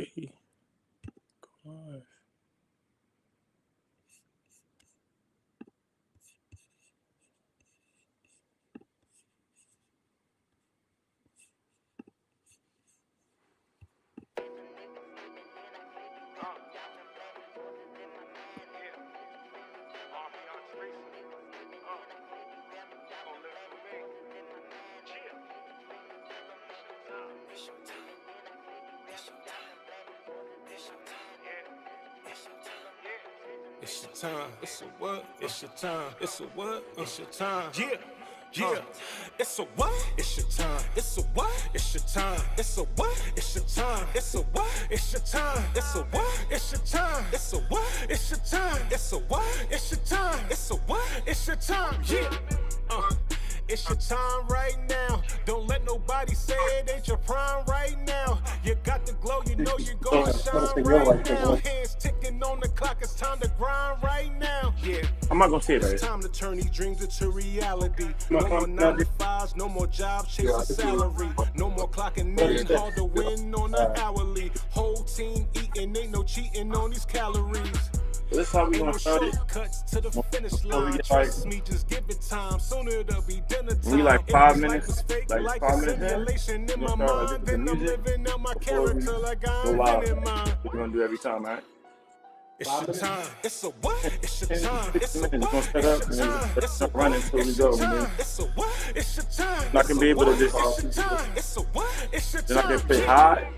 Okay. Go live. It's your time. It's a what? It's your time. It's a what? It's your time. Yeah. Yeah, it's a what? It's your time. It's a what? It's your time. It's a what? It's your time. It's a what? It's your time. It's a what? It's your time. It's a what? It's your time. It's a what? It's your time. It's a what? It's your time. Yeah. It's your time right now. Don't let nobody say it ain't your prime right now. You got the glow, you know you're gonna shine right now. Hands ticking on the clock, it's time to grind right now. Yeah, I'm not gonna say that. It's time to turn these dreams into reality. No more 9 to 5s, no more jobs chasing salary. No more clocking in, hard to win on the hourly. Whole team eating, ain't no cheating on these calories. This is how we gonna start it. Cuts to the finish line. Trust me, just give it time. Sooner it'll be dinner time. We like 5 minutes, like 5 minutes in. In my mind, then I'm living out my character like I'm in mine. We're gonna do every time, right? It's your time. It's a what? It's your time. It's a what? It's your time. It's a run until we go, man. It's a what? It's your time. Not gonna be able to just. It's your time. It's a what? It's your time. Then I get paid high.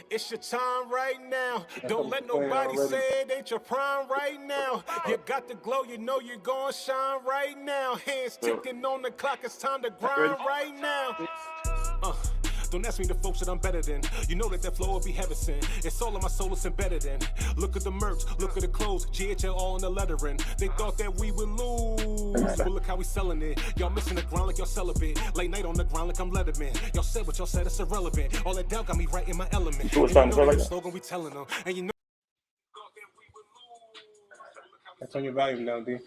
It's your time right now. Don't let nobody say it ain't your prime right now. You got the glow, you know you're gonna shine right now. Hands ticking on the clock, it's time to grind right now. Don't ask me the folks that I'm better than. You know that flow will be heaven sent. It's all of my soul, it's embedded in. Look at the merch, look at the clothes, GHL all in the lettering. They thought that we would lose, but look how we selling it. Y'all missing the ground like y'all celibate. Late night on the ground like I'm Letterman. Y'all said what y'all said, it's irrelevant. All that doubt got me right in my element. You know the slogan we telling them, and you know. That's on your volume now, D.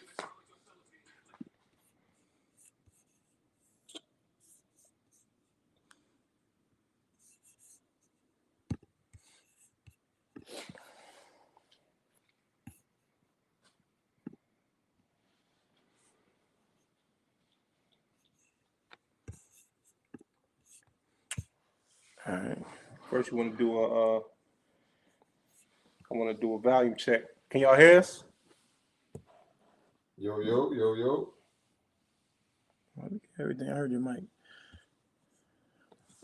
All right. First, you want to do I want to do a volume check. Can y'all hear us? Yo, yo, yo, yo. Everything. I heard your mic.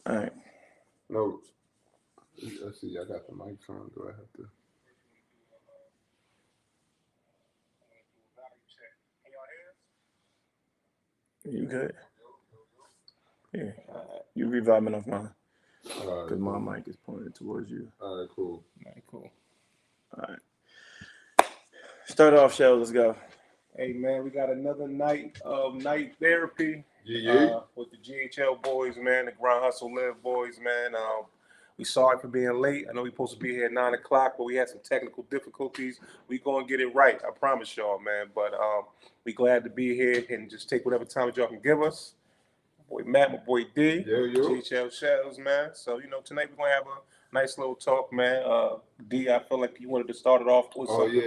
All right. No. Let's see. I got the mic on. Do I have to? You good? Yeah. You reviving off mine. Because my mic is pointed towards you. All right, cool. All right, cool. All right. Start off, Shell. Let's go. Hey, man, we got another night of night therapy with the GHL boys, man, the Grind Hustle Live boys, man. We sorry for being late. I know we supposed to be here at 9 o'clock, but we had some technical difficulties. We gonna get it right. I promise y'all, man. But we glad to be here and just take whatever time that y'all can give us. My boy Matt, my boy D, GHL Shadows, man. So, you know, tonight we're gonna have a nice little talk, man. D, I feel like you wanted to start it off with something. Yeah.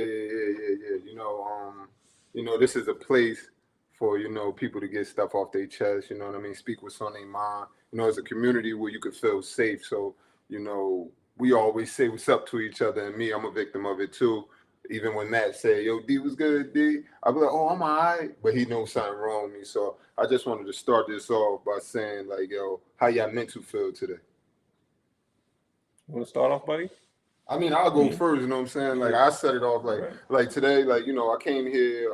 You know, this is a place for, you know, people to get stuff off their chest, you know what I mean? Speak what's on their mind. You know, it's a community where you can feel safe. So, you know, we always say what's up to each other, and me, I'm a victim of it too. Even when Matt say, yo, D was good, D, I'll be like, oh, I'm all right. But he knows something wrong with me. So I just wanted to start this off by saying, like, yo, how y'all mental feel today? You want to start off, buddy? I mean, I'll go first, you know what I'm saying? Like, I set it off, like today, like, you know, I came here,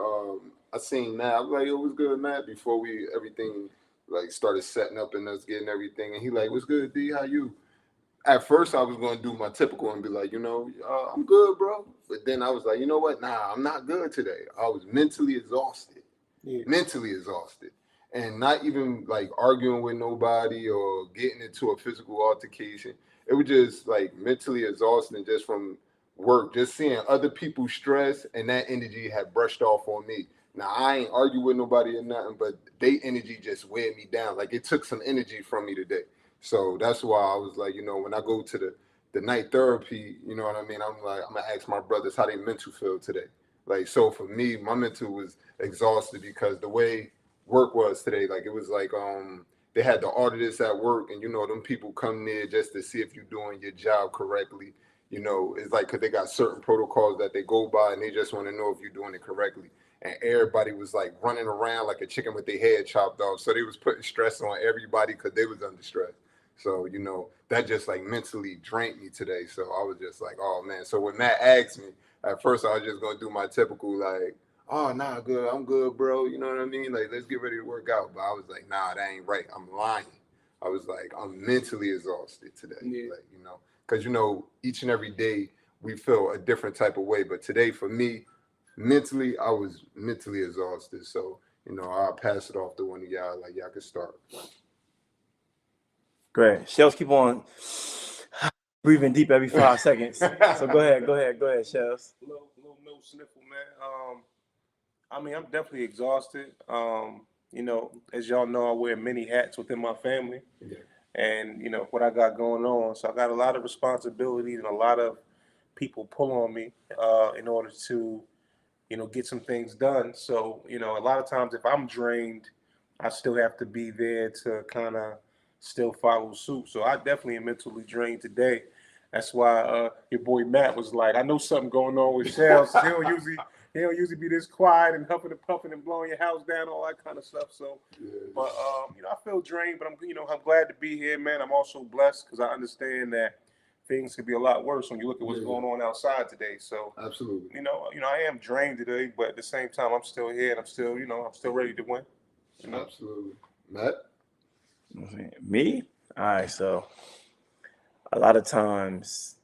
I seen Matt. I was like, yo, what's good, Matt? Before everything, like, started setting up and us getting everything. And he like, what's good, D? How you? At first, I was going to do my typical and be like, you know, I'm good, bro. But then I was like, you know what? Nah, I'm not good today. I was mentally exhausted. And not even, like, arguing with nobody or getting into a physical altercation. It was just like mentally exhausting just from work, just seeing other people stress, and that energy had brushed off on me. Now, I ain't argue with nobody or nothing, but they energy just weighed me down. Like, it took some energy from me today. So that's why I was like, you know, when I go to the night therapy, you know what I mean? I'm like, I'm gonna ask my brothers how they mental feel today. Like, so for me, my mental was exhausted because the way work was today, like it was like they had the auditors at work, and you know them people come there just to see if you're doing your job correctly. You know, it's like because they got certain protocols that they go by, and they just want to know if you're doing it correctly. And everybody was like running around like a chicken with their head chopped off. So they was putting stress on everybody because they was under stress. So, you know, that just like mentally drained me today. So I was just like, oh man. So when Matt asked me, at first I was just gonna do my typical like, oh nah, good, I'm good, bro. You know what I mean? Like, let's get ready to work out. But I was like, nah, that ain't right. I'm lying. I was like, I'm mentally exhausted today. Yeah. Like, you know, because you know, each and every day we feel a different type of way. But today for me, mentally, I was mentally exhausted. So, you know, I'll pass it off to one of y'all. Like, y'all can start. Great. Shells, keep on breathing deep every 5 seconds. So go ahead, Shells. Little no sniffle, man. I mean, I'm definitely exhausted. You know, as y'all know, I wear many hats within my family, Yeah. and you know what I got going on. So I got a lot of responsibilities and a lot of people pull on me in order to, you know, get some things done. So you know, a lot of times if I'm drained, I still have to be there to kind of still follow suit. So I definitely am mentally drained today. That's why your boy Matt was like, I know something going on with Shells. He don't usually be this quiet and huffing and puffing and blowing your house down, all that kind of stuff. So, Yeah. but you know, I feel drained, but I'm glad to be here, man. I'm also blessed because I understand that things could be a lot worse when you look at what's going on outside today. So, Absolutely. you know, I am drained today, but at the same time, I'm still here and I'm still, I'm still ready to win. You know? Absolutely. Matt? Me? All right, so a lot of times,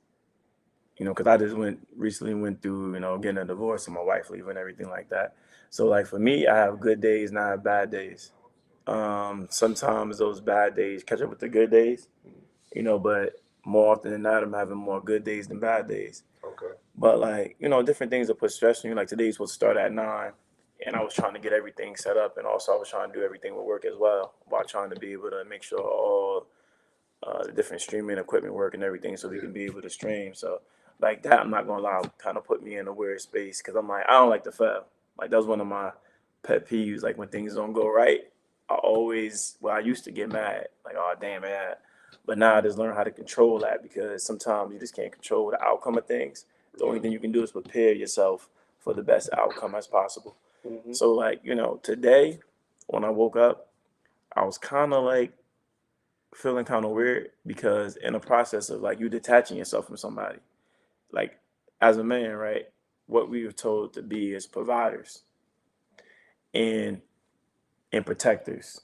you know, because I just recently went through, you know, getting a divorce and my wife leaving and everything like that. So like for me, I have good days and I have bad days. Sometimes those bad days catch up with the good days, you know, but more often than not, I'm having more good days than bad days. Okay. But like, you know, different things that put stress on you. Like today was supposed to start at 9, and I was trying to get everything set up, and also I was trying to do everything with work as well, while trying to be able to make sure all the different streaming equipment work and everything, so we can be able to stream. So like that, I'm not gonna lie, kind of put me in a weird space because I'm like, I don't like to fail. Like that's one of my pet peeves. Like when things don't go right, I used to get mad, like, oh damn it. But now I just learn how to control that because sometimes you just can't control the outcome of things. The only thing you can do is prepare yourself for the best outcome as possible. Mm-hmm. So like, you know, today when I woke up, I was kind of like feeling kind of weird because in the process of like you detaching yourself from somebody, like as a man, right? What we were told to be is providers and protectors,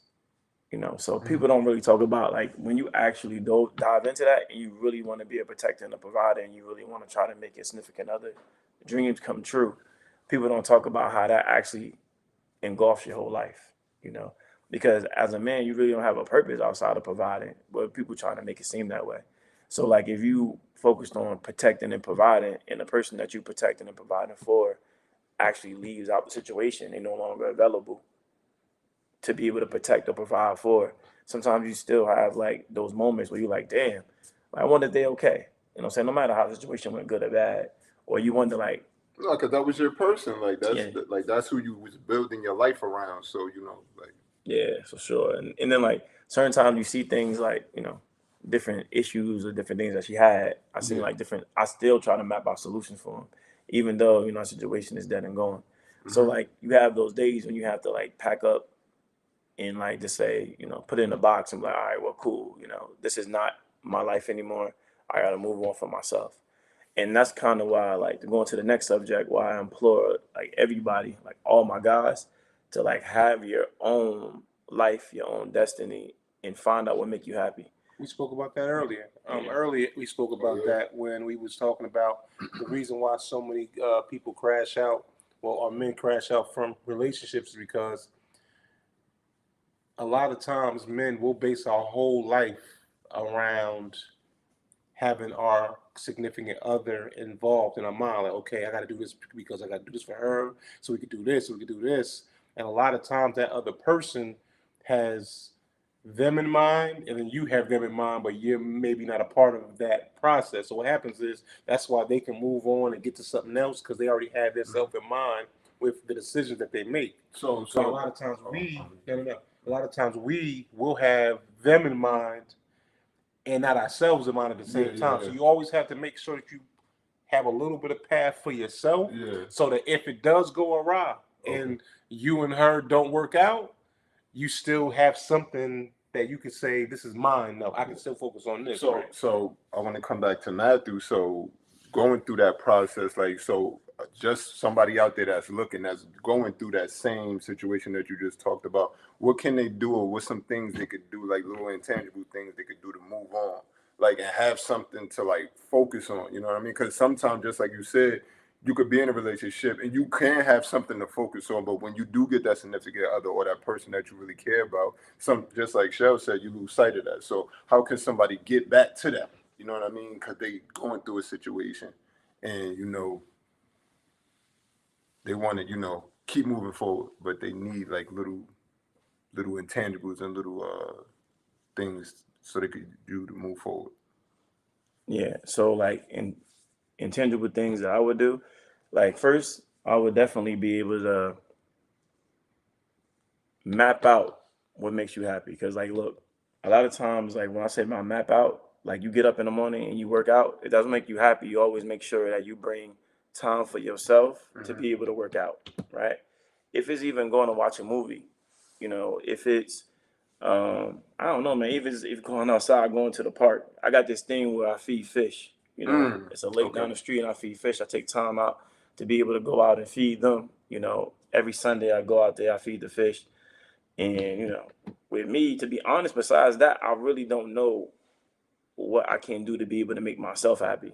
you know. So people don't really talk about like when you actually dive into that and you really want to be a protector and a provider and you really want to try to make your significant other dreams come true. People don't talk about how that actually engulfs your whole life, you know, because as a man, you really don't have a purpose outside of providing, but people trying to make it seem that way. So like if you focused on protecting and providing and the person that you protecting and providing for actually leaves out the situation, they're no longer available to be able to protect or provide for, sometimes you still have like those moments where you're like, damn, I wonder if they're okay. You know what I'm saying? No matter how the situation went good or bad. Or you wonder like, No, because that was your person. Like Yeah. that's who you was building your life around. So you know, like yeah, for sure. And then like certain times you see things like, you know, different issues or different things that she had. I seen Yeah. like I still try to map out solutions for them, even though, you know, our situation is dead and gone. So like you have those days when you have to like pack up and like just say, you know, put it in a box and be like, all right, well, cool. You know, this is not my life anymore. I got to move on for myself. And that's kind of why, like, to go into the next subject, why I implore like everybody, like all my guys, to like have your own life, your own destiny, and find out what make you happy. We spoke about that earlier. Earlier we spoke about that when we was talking about the reason why so many people crash out, well, or men crash out from relationships is because a lot of times men will base our whole life around having our significant other involved in our mind. Like, okay, I got to do this because I got to do this for her, so we could do this, so we could do this. And a lot of times that other person has them in mind, and then you have them in mind, but you're maybe not a part of that process. So what happens is that's why they can move on and get to something else because they already have themselves in mind with the decisions that they make. So So a lot of times a lot of times we will have them in mind and not ourselves in mind at the same time. So you always have to make sure that you have a little bit of path for yourself, so that if it does go awry and you and her don't work out, you still have something that you can say, this is mine. No, I can still focus on this. So, right? so I want to come back to Matthew. So, going through that process, like, so just somebody out there that's looking, that's going through that same situation that you just talked about, what can they do, or what's some things they could do, like little intangible things they could do to move on, like, and have something to like focus on, you know what I mean? Because sometimes, just like you said, you could be in a relationship and you can have something to focus on, but when you do get that significant other or that person that you really care about, just like Shell said, you lose sight of that. So how can somebody get back to that? You know what I mean? Because they going through a situation, and they want to keep moving forward, but they need like little intangibles and little things so they could do to move forward. Yeah. So like intangible things that I would do, like first I would definitely be able to map out what makes you happy. Because like, look, a lot of times, like when I say my map out, like you get up in the morning and you work out, it doesn't make you happy. You always make sure that you bring time for yourself to be able to work out, right? If it's even going to watch a movie, if it's I don't know, man. If going outside, going to the park, I got this thing where I feed fish. It's a lake down the street, and I feed fish. I take time out to be able to go out and feed them. Every Sunday I go out there, I feed the fish, and with me, to be honest, besides that, I really don't know what I can do to be able to make myself happy,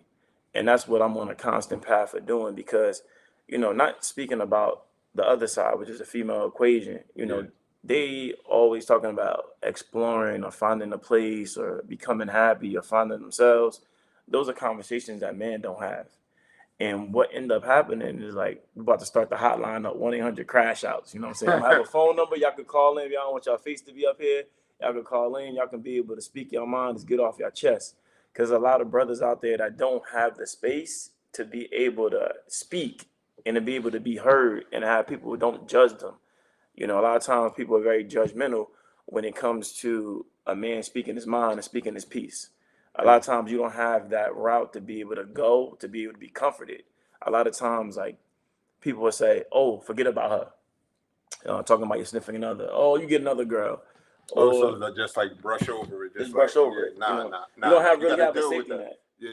and that's what I'm on a constant path of doing. Because, not speaking about the other side, which is the female equation, they always talking about exploring or finding a place or becoming happy or finding themselves. Those are conversations that men don't have. And what end up happening is like, we're about to start the hotline up, 1-800-CRASH-OUTS. You know what I'm saying? I have a phone number. Y'all can call in. If y'all don't want y'all face to be up here, y'all can call in. Y'all can be able to speak your minds, get off your chest. Because a lot of brothers out there that don't have the space to be able to speak and to be able to be heard and have people who don't judge them. A lot of times people are very judgmental when it comes to a man speaking his mind and speaking his piece. A lot of times you don't have that route to be able to go, to be able to be comforted. A lot of times, like, people will say, oh, forget about her. Talking about your significant other. Oh, you get another girl. So just like brush over it. Just brush over it. Nah. You don't really have a safety net. Yeah.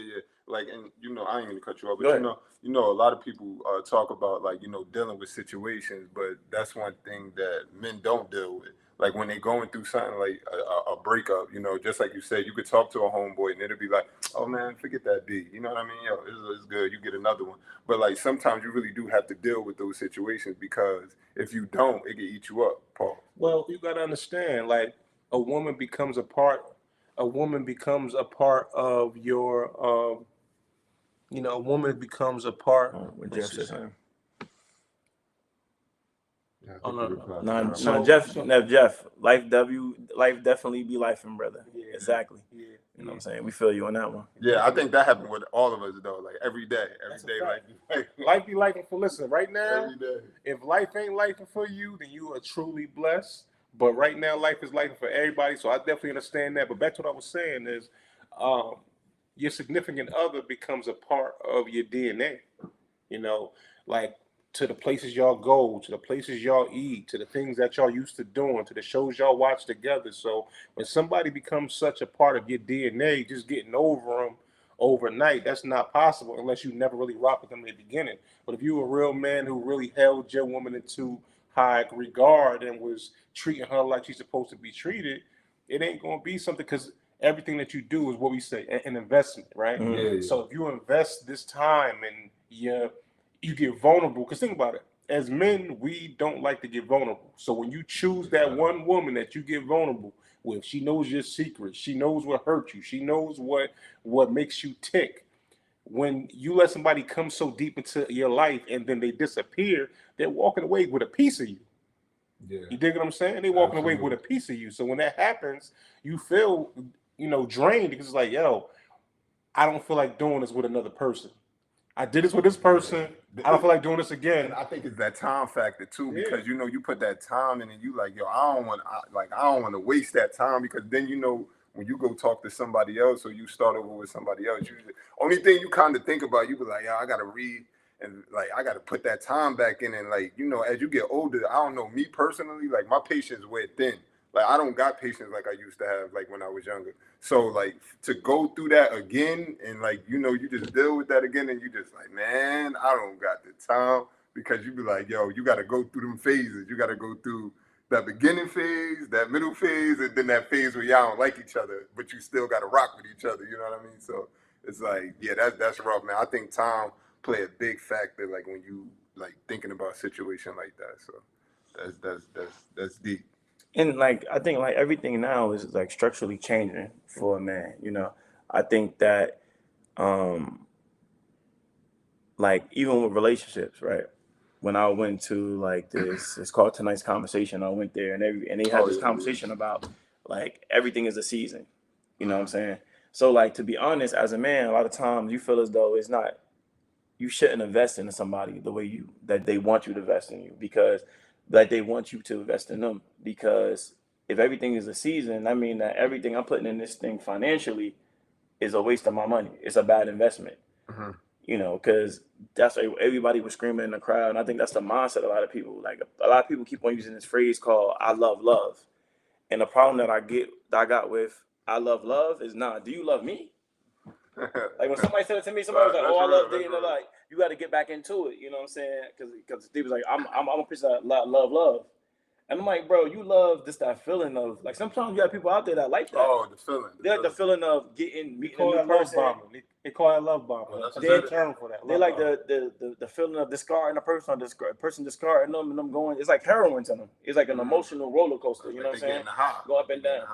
Like, and I ain't gonna cut you off, Go but ahead. a lot of people talk about like dealing with situations, but that's one thing that men don't deal with. Like when they're going through something like a breakup, just like you said, you could talk to a homeboy and it'll be like, oh man, forget that B. You know what I mean? Yo, it's good. You get another one. But like sometimes you really do have to deal with those situations, because if you don't, it can eat you up, Paul. Well, you got to understand, like, a woman becomes a part of your, a woman becomes a part. What Jeff said. Jeff, life definitely be lifing, brother. Yeah. Exactly. Yeah. You know what I'm saying? We feel you on that one. Yeah, I think that happened with all of us though. Like every day, Life be lifing for. Listen, right now, every day. if life ain't lifing for you, then you are truly blessed. But right now, life is lifing for everybody. So I definitely understand that. But back to what I was saying is, your significant other becomes a part of your DNA. Like, to the places y'all go, to the places y'all eat, to the things that y'all used to doing, to the shows y'all watch together. So when somebody becomes such a part of your DNA, just getting over them overnight, that's not possible unless you never really rocked with them in the beginning. But if you a real man who really held your woman into high regard and was treating her like she's supposed to be treated, it ain't gonna be something, because everything that you do is what we say, an investment, right? Yeah. So if you invest this time and you get vulnerable, because think about it, as men, we don't like to get vulnerable. So when you choose that one woman that you get vulnerable with, she knows your secrets, she knows what hurt you, she knows what makes you tick. When you let somebody come so deep into your life and then they disappear, they're walking away with a piece of you. Yeah. You dig what I'm saying? They walking away Absolutely. with a piece of you. So when that happens, you feel, drained because it's like, yo, I don't feel like doing this with another person. I did this with this person. I don't feel like doing this again. And I think it's that time factor too, Yeah. because you put that time in, and you like, yo, I don't want to waste that time, because then when you go talk to somebody else or you start over with somebody else, only thing you kind of think about, you be like, yeah, I gotta read, and like I gotta put that time back in, and like as you get older, I don't know, me personally, like my patience wear thin. Like I don't got patience like I used to have like when I was younger. So like to go through that again, and like you just deal with that again, and you just like, man, I don't got the time, because you be like, yo, you got to go through them phases. You got to go through that beginning phase, that middle phase, and then that phase where y'all don't like each other, but you still got to rock with each other. You know what I mean? So it's like, yeah, that's rough, man. I think time play a big factor, like when you like thinking about a situation like that. So that's deep. And like I think like everything now is like structurally changing for a man. I think that like even with relationships, right? When I went to like this, it's called Tonight's Conversation. I went there and they had this conversation about like everything is a season. You know what I'm saying? So like to be honest, as a man, a lot of times you feel as though you shouldn't invest in somebody the way that they want you to invest in you, because like they want you to invest in them, because if everything is a season, I mean that everything I'm putting in this thing financially is a waste of my money. It's a bad investment. Mm-hmm. Because that's what everybody was screaming in the crowd. And I think that's the mindset of a lot of people. Like a lot of people keep on using this phrase called "I love love," and the problem that I got with "I love love" is do you love me? Like when somebody said it to me, somebody was like, "Oh, I love dating." They're like, "You got to get back into it." You know what I'm saying? Because Steve was like, "I'm a person that love," and I'm like, "Bro, you love that feeling of like sometimes you have people out there that like that. Oh, the feeling. They like the feeling of meeting a new Love person. bombing. They call it love bombing. Well, that's That's a a term for that. They like the feeling of discarding a person, or person discarding them, and them going. It's like heroin to them. It's like an emotional roller coaster. You know what I'm saying? Go up and down.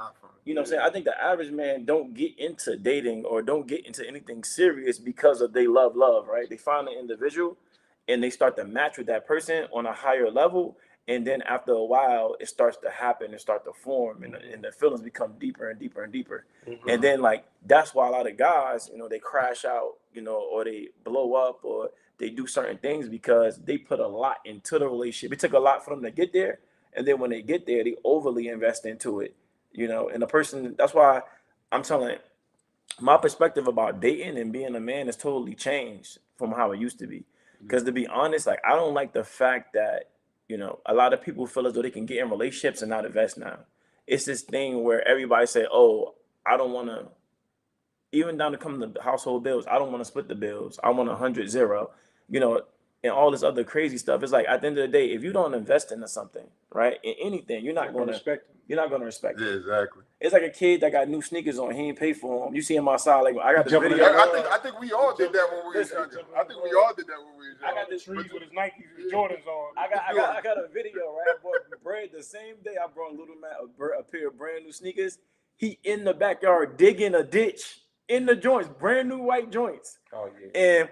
You know what I'm saying? I think the average man don't get into dating or don't get into anything serious because of they love, right? They find an individual and they start to match with that person on a higher level. And then after a while, it starts to happen and start to form, and the feelings become deeper and deeper and deeper. Mm-hmm. And then like that's why a lot of guys, they crash out, or they blow up, or they do certain things because they put a lot into the relationship. It took a lot for them to get there, and then when they get there, they overly invest into it. And the person. That's why I'm telling my perspective about dating and being a man has totally changed from how it used to be. Because to be honest, like I don't like the fact that a lot of people feel as though they can get in relationships and not invest now. It's this thing where everybody say, "Oh, I don't want to," even down to come to household bills. I don't want to split the bills. I want 100-0, and all this other crazy stuff. It's like at the end of the day, if you don't invest into something, right, in anything, you're not going to respect it. You're not going to respect it. Yeah, exactly. It's like a kid that got new sneakers on. He ain't pay for them. You see him outside, like I got this video. I think we all did that when we was younger. I think we all did that when we was younger. I got this trees with his Nikes, his Jordans on. I got a video, right? I bought bread the same day I brought little man a pair of brand new sneakers. He in the backyard digging a ditch in the joints, brand new white joints. Oh yeah.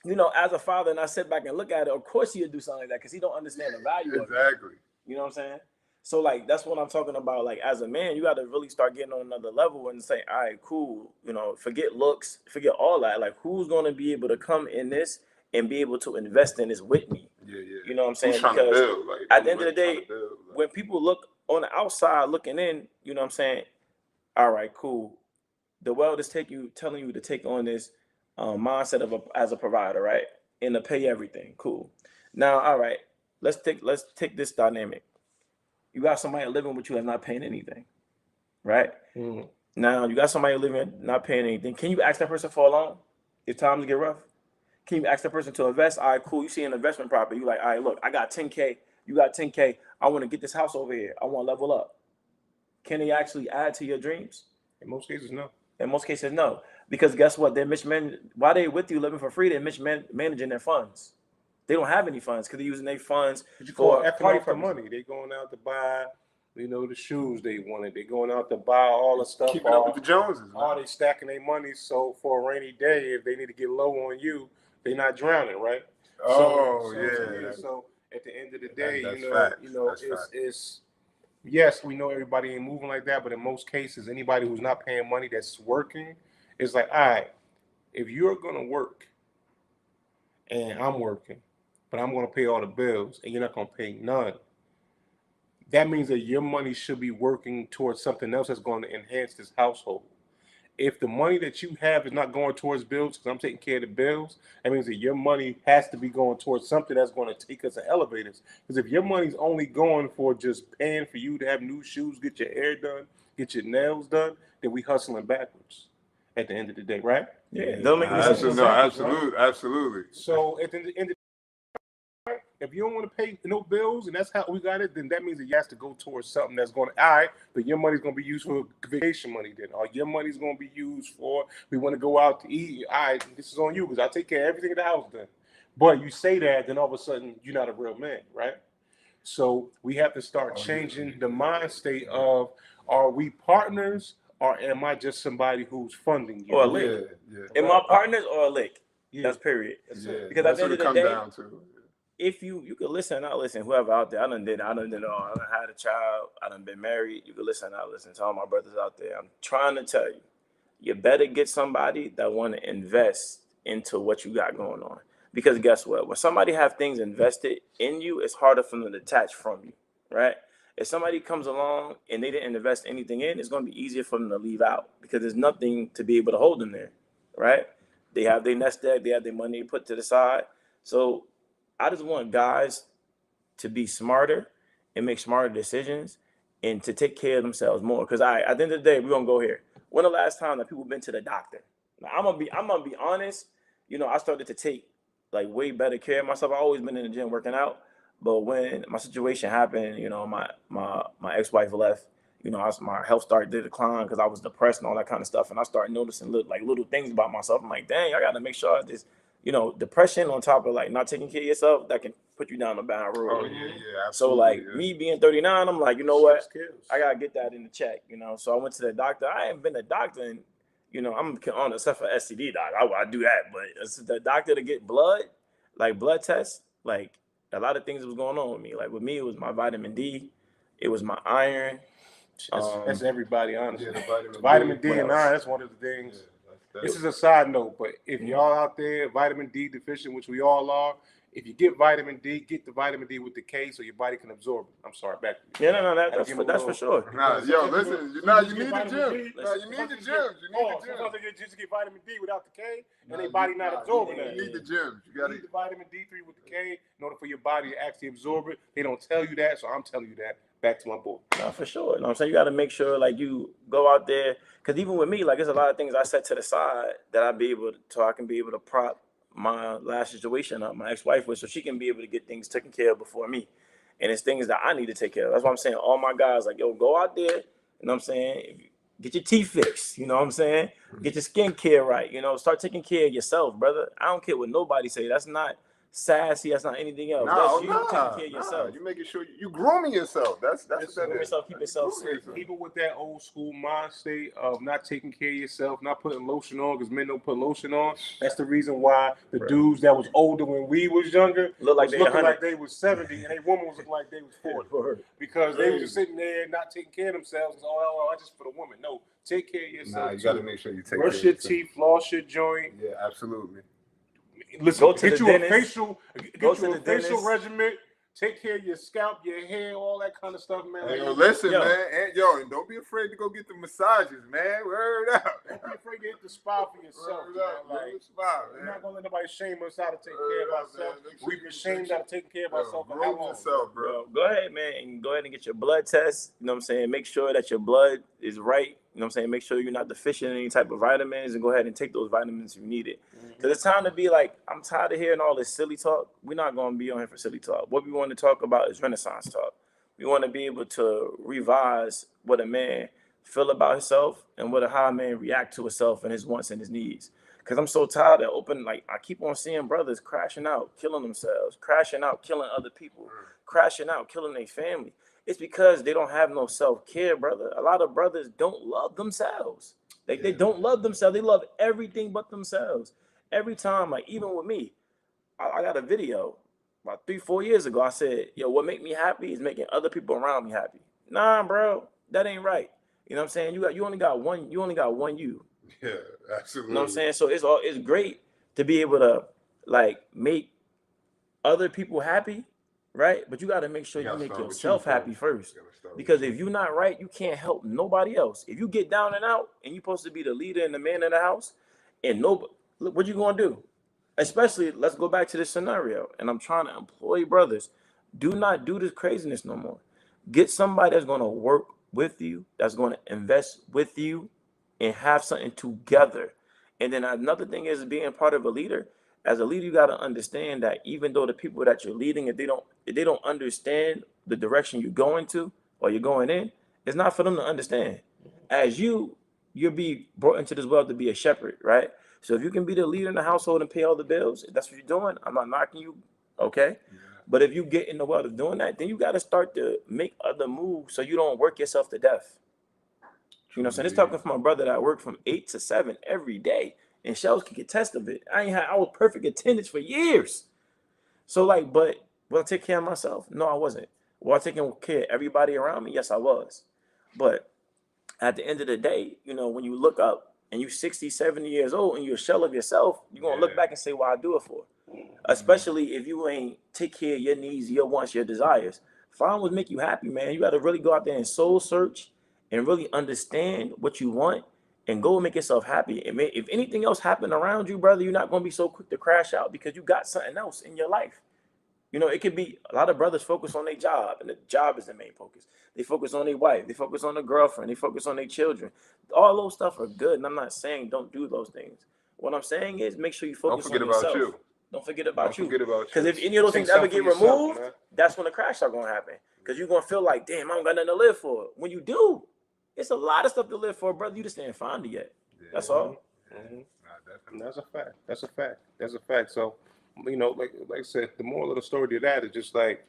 And as a father, and I sit back and look at it, of course he'll do something like that because he don't understand the value of it. Exactly. You know what I'm saying? So like that's what I'm talking about. Like as a man, you got to really start getting on another level and say, all right, cool. Forget looks, forget all that. Like who's gonna be able to come in this and be able to invest in this with me? Yeah. You know what I'm saying? Who's trying to build? Like, at the end of the day, when people look on the outside looking in, you know what I'm saying? All right, cool. The world is telling you to take on this mindset as a provider, right? And to pay everything. Cool. Now, all right, let's take this dynamic. You got somebody living with you that's not paying anything, right? Mm-hmm. Now you got somebody living not paying anything. Can you ask that person for a loan if times get rough? Can you ask that person to invest? All right, cool. You see an investment property. You like, all right, look, I got 10K. You got 10K. I want to get this house over here. I want to level up. Can they actually add to your dreams? In most cases, no. In most cases, no. Because guess what? They're while they're with you living for free, they're managing their funds. They don't have any funds because they're using their funds for the money. They're going out to buy, the shoes they wanted. They're going out to buy all the stuff. Keeping up with the Joneses. They stacking their money so for a rainy day, if they need to get low on you, they're not drowning, right? Oh, So at the end of the day, That's you know, facts. That's it's facts. it's yes, we know everybody ain't moving like that, but in most cases, anybody who's not paying money that's working, it's like, all right, if you're gonna work and I'm working, but I'm gonna pay all the bills and you're not gonna pay none, that means that your money should be working towards something else that's going to enhance this household. If the money that you have is not going towards bills, because I'm taking care of the bills, that means that your money has to be going towards something that's going to take us to elevators. Because if your money's only going for just paying for you to have new shoes, get your hair done, get your nails done, then we hustling backwards at the end of the day, right? Yeah, don't make any sense. Absolutely, no, absolutely, absolutely. So at the end of if you don't want to pay no bills and that's how we got it, then that means that you have to go towards something that's going to, all right, but your money's going to be used for vacation money then, or your money's going to be used for, we want to go out to eat. All right, this is on you because I take care of everything in the house then. But you say that, then all of a sudden you're not a real man, right? So we have to start changing the mind state of, are we partners or am I just somebody who's funding you? Or a Yeah, lick. yeah, Am I partners or a lick? Yeah. That's period. yeah. Because That's at the what end it of comes the day, down to. if you could listen, not listen, whoever out there, I done did all. I done had a child. I done been married. You could listen, not listen to all my brothers out there. I'm trying to tell you, you better get somebody that want to invest into what you got going on. Because guess what? When somebody have things invested in you, it's harder for them to detach from you, right? If somebody comes along and they didn't invest anything in, it's going to be easier for them to leave out because there's nothing to be able to hold them there, right? They have their nest egg, they have their money put to the side. So I just want guys to be smarter and make smarter decisions and to take care of themselves more. Because at the end of the day, we're gonna go here. When the last time that people been to the doctor? Now, I'm gonna be honest. You know, I started to take like way better care of myself. I always been in the gym working out, but when my situation happened, you know, my ex-wife left. You know, my health started to decline because I was depressed and all that kind of stuff. And I started noticing little things about myself. I'm like, dang, I got to make sure this, you know, depression on top of like not taking care of yourself, that can put you down a bad road. Oh yeah, yeah, absolutely. So like yeah. me being 39, I'm like, you know what? Skills. I gotta get that in the check, you know. So I went to the doctor. I haven't been a doctor in, you know, I'm on except for STD doc. I do that, but it's the doctor to get blood tests, like a lot of things was going on with me. Like with me, it was my vitamin D, it was my iron. That's everybody, honestly. Yeah, the Vitamin D What and else? iron, that's one of the things. Yeah, This is a side note, but if y'all out there vitamin D deficient, which we all are, if you get vitamin D, get the vitamin D with the K so your body can absorb it. I'm sorry, back to you. Yeah, no, that's for sure. Nah, yo, listen, you need the Vitamin gym. D. Nah, you need the gym. You Oh, need the sometimes gym. they just get vitamin D without the K, and Nah, their body not absorbing you that. need the gym. You You gotta. need the vitamin D3 with the K in order for your body to actually absorb it. They don't tell you that, so I'm telling you that. Back to my boy. No, for sure. You know what I'm saying? You got to make sure like you go out there. Because even with me, like there's a lot of things I set to the side that I can be able to prop my last situation up, my ex-wife with, so she can be able to get things taken care of before me. And it's things that I need to take care of. That's why I'm saying all my guys, like, yo, go out there, you know what I'm saying? Get your teeth fixed, you know what I'm saying? Get your skin care right, you know, start taking care of yourself, brother. I don't care what nobody say. That's not sassy, that's not anything else. That's you taking care of yourself. You making sure you grooming yourself. That's what that Groom is. yourself, keep yourself safe. People with that old school mind state of not taking care of yourself, not putting lotion on, because men don't put lotion on. That's the reason why the dudes that was older when we was younger Look like was they looking 100. like they was 70, and they woman was looking like they was 40. Because they was just sitting there not taking care of themselves. Oh, I just for the woman. No, take care of yourself. Nah, you too. gotta make sure you take Brush care your of yourself. teeth, floss your joint. Yeah, absolutely. Listen, Go to get the you dentist. a facial, Go get to you the a facial dentist. regimen. Take care of your scalp, your hair, all that kind of stuff, man. Hey, yo, listen, Yo. man. And don't be afraid to go get the massages, man. Word up. Don't be afraid to hit the spot for yourself. Word Man. up, Like, man. Smile, we're man. not gonna let nobody shame us how to take Word care of up, ourselves. man. Make sure We've you been shamed how to take care of Yo, ourselves for how groom long? yourself, bro. Bro, go ahead, man, and go ahead and get your blood test. You know what I'm saying? Make sure that your blood is right. You know what I'm saying? Make sure you're not deficient in any type of vitamins and go ahead and take those vitamins if you need it. Because it's time to be like, I'm tired of hearing all this silly talk. We're not going to be on here for silly talk. What we want to talk about is Renaissance talk. We want to be able to revise what a man feel about himself and how a man react to himself and his wants and his needs. Because I'm so tired of I keep on seeing brothers crashing out, killing themselves, crashing out, killing other people, crashing out, killing their family. It's because they don't have no self-care, brother. A lot of brothers don't love themselves. They don't love themselves. They love everything but themselves. Every time, like even with me, I got a video, about 3-4 years ago, I said, yo, what make me happy is making other people around me happy. Nah, bro, that ain't right. You know what I'm saying? You only got one you. Yeah, You absolutely. know what I'm saying? So it's great to be able to like make other people happy, right? But you got to make sure You you gotta make start with yourself you happy first. You gotta start with Because you. if you're not right, you can't help nobody else. If you get down and out and you're supposed to be the leader and the man in the house, and nobody, look, what you gonna do? Especially, let's go back to this scenario. And I'm trying to employ brothers. Do not do this craziness no more. Get somebody that's gonna work with you, that's gonna invest with you, and have something together. And then another thing is being part of a leader. As a leader, you got to understand that even though the people that you're leading, if they don't understand the direction you're going to or you're going in, it's not for them to understand. As you'll be brought into this world to be a shepherd, right? So if you can be the leader in the household and pay all the bills, if that's what you're doing, I'm not knocking you, okay? But if you get in the world of doing that, then you got to start to make other moves so you don't work yourself to death. You know what I'm saying? It's talking from a brother that worked from 8 to 7 every day. And Shells can attest of it. I was perfect attendance for years. So like, but will I take care of myself? No, I wasn't. Was I taking care of everybody around me? Yes, I was. But at the end of the day, when you look up and you're 60, 70 years old and you're a shell of yourself, you're gonna look back and say, "Why I do it for?" Especially if you ain't take care of your needs, your wants, your desires. Find what make you happy, man. You got to really go out there and soul search and really understand what you want and go make yourself happy. And if anything else happened around you, brother, you're not gonna be so quick to crash out because you got something else in your life. It could be a lot of brothers focus on their job, and the job is the main focus. They focus on their wife, they focus on their girlfriend, they focus on their children. All those stuff are good, and I'm not saying don't do those things. What I'm saying is make sure you Don't focus forget on about yourself. you. Don't forget about Don't forget about Because you. if any of those Take things ever something get for yourself, removed, man. that's when the crash are gonna happen. Because you're gonna feel like, damn, I don't got nothing to live for. When you do, it's a lot of stuff to live for, brother. You just ain't found it yet. That's all. Mhm. Nah, definitely. That's a fact. That's a fact. That's a fact. So, like I said, the moral of the story to that is just like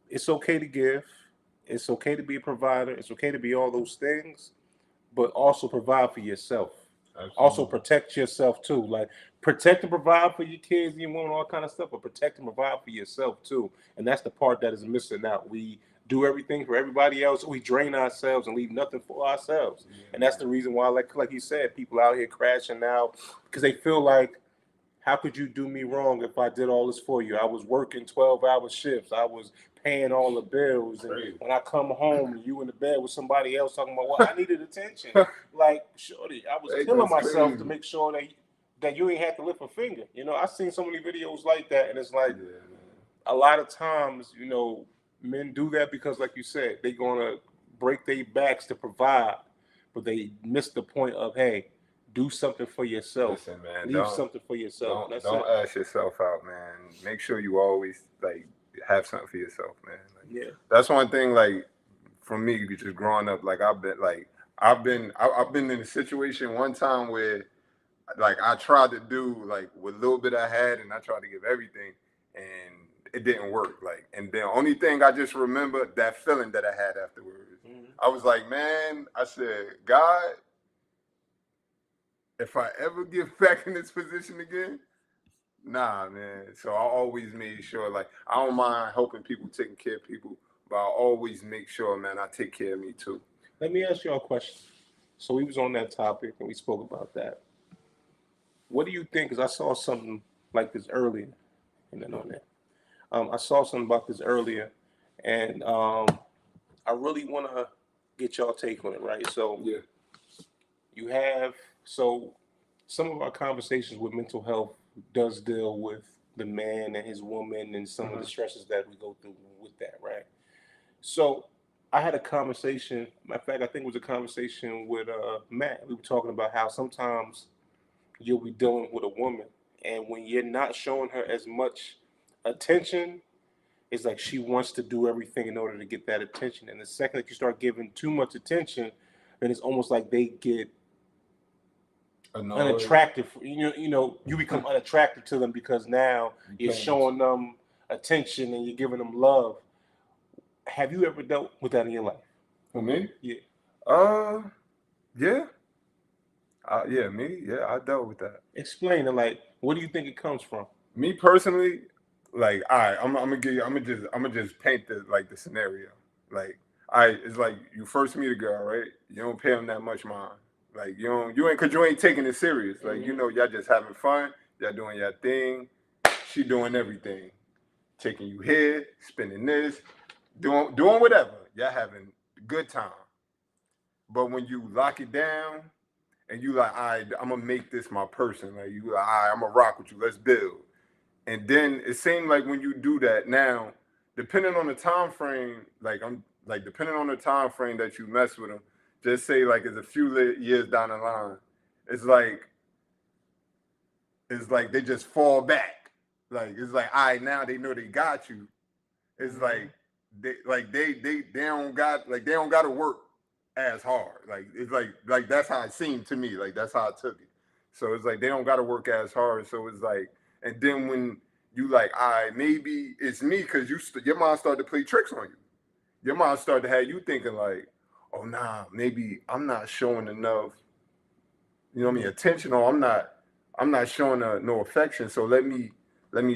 it's okay to give, it's okay to be a provider, it's okay to be all those things, but also provide for yourself. Also protect yourself too. Like protect and provide for your kids and your woman, all kind of stuff, but protect and provide for yourself too. And that's the part that is missing out. We do everything for everybody else. We drain ourselves and leave nothing for ourselves. And that's the reason why, like you said, people out here crashing out because they feel like, how could you do me wrong if I did all this for you? I was working 12-hour shifts. I was paying all the bills. And when I come home, you in the bed with somebody else talking about, well, I needed attention. Like, shorty, I was Hey, killing that's myself crazy. to make sure that you ain't have to lift a finger. I've seen so many videos like that, and it's like a lot of times, men do that because, like you said, they gonna break their backs to provide, but they miss the point of, hey, do something for yourself. Listen, man, Leave something for yourself. That's don't it. ask yourself out, man. Make sure you always like have something for yourself, man. Like, Yeah. that's one thing. Like for me, just growing up, like I've been in a situation one time where like I tried to do like what little bit I had, and I tried to give everything, and it didn't work. Like, and the only thing I just remember that feeling that I had afterwards. I was like, man, I said, God, if I ever get back in this position again, nah, man. So I always made sure, like, I don't mind helping people, taking care of people, but I always make sure, man, I take care of me too. Let me ask you a question. So we was on that topic and we spoke about that. What do you think? Because I saw something like this earlier, and then on that, I saw something about this earlier, and I really want to get y'all take on it, right? So Yeah. you have some of our conversations with mental health does deal with the man and his woman and some of the stresses that we go through with that, right? So I had a conversation. Matter of fact, I think it was a conversation with Matt. We were talking about how sometimes you'll be dealing with a woman, and when you're not showing her as much attention, it's like she wants to do everything in order to get that attention. And the second that you start giving too much attention, then it's almost like they get unattractive. You become unattractive to them because now you're showing them attention and you're giving them love. Have you ever dealt with that in your life? For me? Yeah. Yeah. Yeah, me? Yeah, I dealt with that. Explain it. Like, what do you think it comes from? Me personally, like, all right, I'm gonna give you, I'm gonna just paint the scenario. Like, it's like you first meet a girl, right? You don't pay them that much mind. Like, cause you ain't taking it serious. Like, y'all just having fun. Y'all doing your thing. She doing everything, taking you here, spending this, doing whatever. Y'all having a good time. But when you lock it down and you like, all right, I'm gonna make this my person. Like, you like, all right, I'm gonna rock with you. Let's build. And then it seemed like when you do that now, depending on the time frame, depending on the time frame that you mess with them, just say like it's a few years down the line, it's like they just fall back. Like it's like, all right, now they know they got you. It's like they don't got to work as hard. Like it's like that's how it seemed to me. Like that's how I took it. So it's like they don't got to work as hard. So it's like, and then when you like, all right, maybe it's me, because your mind started to play tricks on you. Your mind started to have you thinking like, oh nah, maybe I'm not showing enough, attention, or I'm not showing no affection. So let me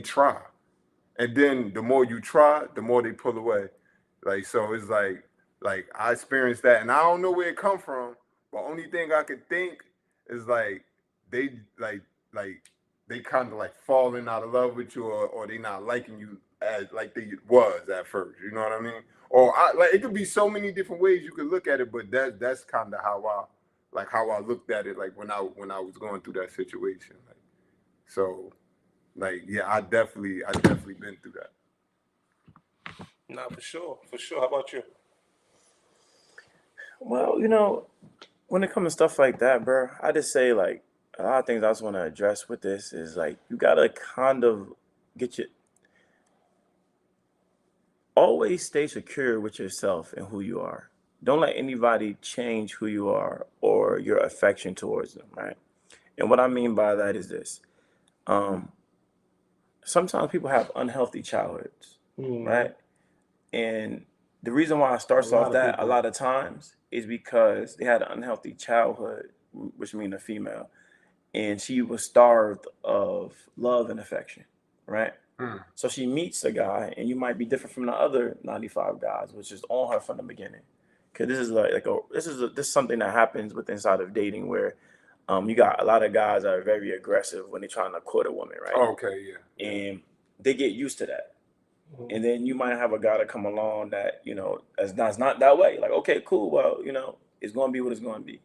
try. And then the more you try, the more they pull away. Like, so it's like I experienced that, and I don't know where it come from, but only thing I could think is like they kind of like falling out of love with you, or they not liking you as like they was at first. You know what I mean? Or it could be so many different ways you could look at it, but that's kind of how I looked at it. Like when I was going through that situation. Like, so, like, yeah, I definitely been through that. Nah, for sure. How about you? Well, when it comes to stuff like that, bro, I just say like a lot of things I just want to address with this is like you gotta kind of always stay secure with yourself and who you are. Don't let anybody change who you are or your affection towards them, right? And what I mean by that is this. Sometimes people have unhealthy childhoods, right? And the reason why it starts off that a lot of times is because they had an unhealthy childhood, which means a female, and she was starved of love and affection, right? So she meets a guy, and you might be different from the other 95 guys, which is on her from the beginning. Because this is this is something that happens with inside of dating where you got a lot of guys that are very aggressive when they're trying to court a woman, right? Okay, yeah. And they get used to that. And then you might have a guy that come along that, that's not that way. Like, okay, cool. Well, it's going to be what it's going to be.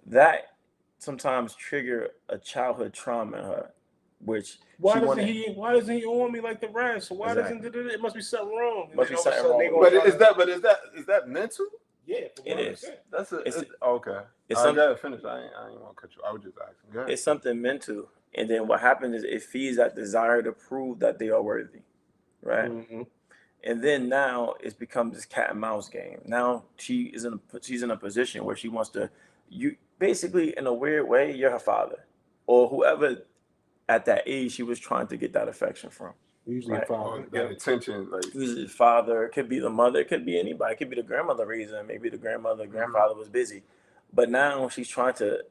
That sometimes trigger a childhood trauma in her, which why doesn't he own me like the rest? So why doesn't it must be something wrong? Must be something wrong. But is that mental? Yeah, it is. Okay. It's I gotta finish. I ain't want to cut you. I was just asking. It's something mental, and then what happens is it feeds that desire to prove that they are worthy, right? And then now it's become this cat and mouse game. Now she's in a position where she wants to, you basically in a weird way, you're her father, or whoever at that age she was trying to get that affection from. Usually right? father. That attention, like Usually the father, it could be the mother, it could be anybody, it could be the grandmother reason, maybe the grandfather was busy. But now she's trying to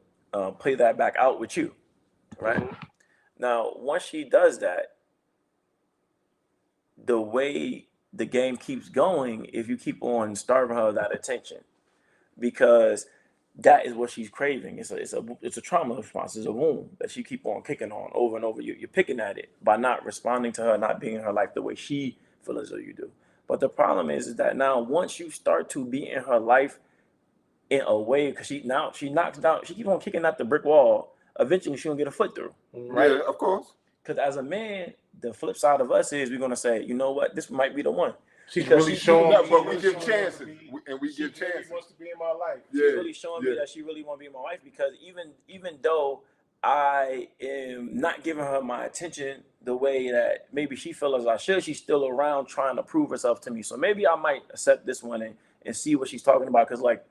play that back out with you, right? Now, once she does that, the way the game keeps going, if you keep on starving her of that attention, because that is what she's craving. It's a trauma response. It's a wound that she keep on kicking on over and over. You're picking at it by not responding to her, not being in her life the way she feels as though you do. But the problem is that now once you start to be in her life in a way, because she knocks down, she keep on kicking at the brick wall. Eventually, she gonna get a foot through, right? Yeah, of course. Because as a man, the flip side of us is we're gonna say, you know what, this might be the one. She's really showing me, but we give chances, and we give chances. She wants to be in my life. She's really showing me that she really want to be my wife, because even though I am not giving her my attention the way that maybe she feels as I should, she's still around trying to prove herself to me. So maybe I might accept this one and see what she's talking about. Because like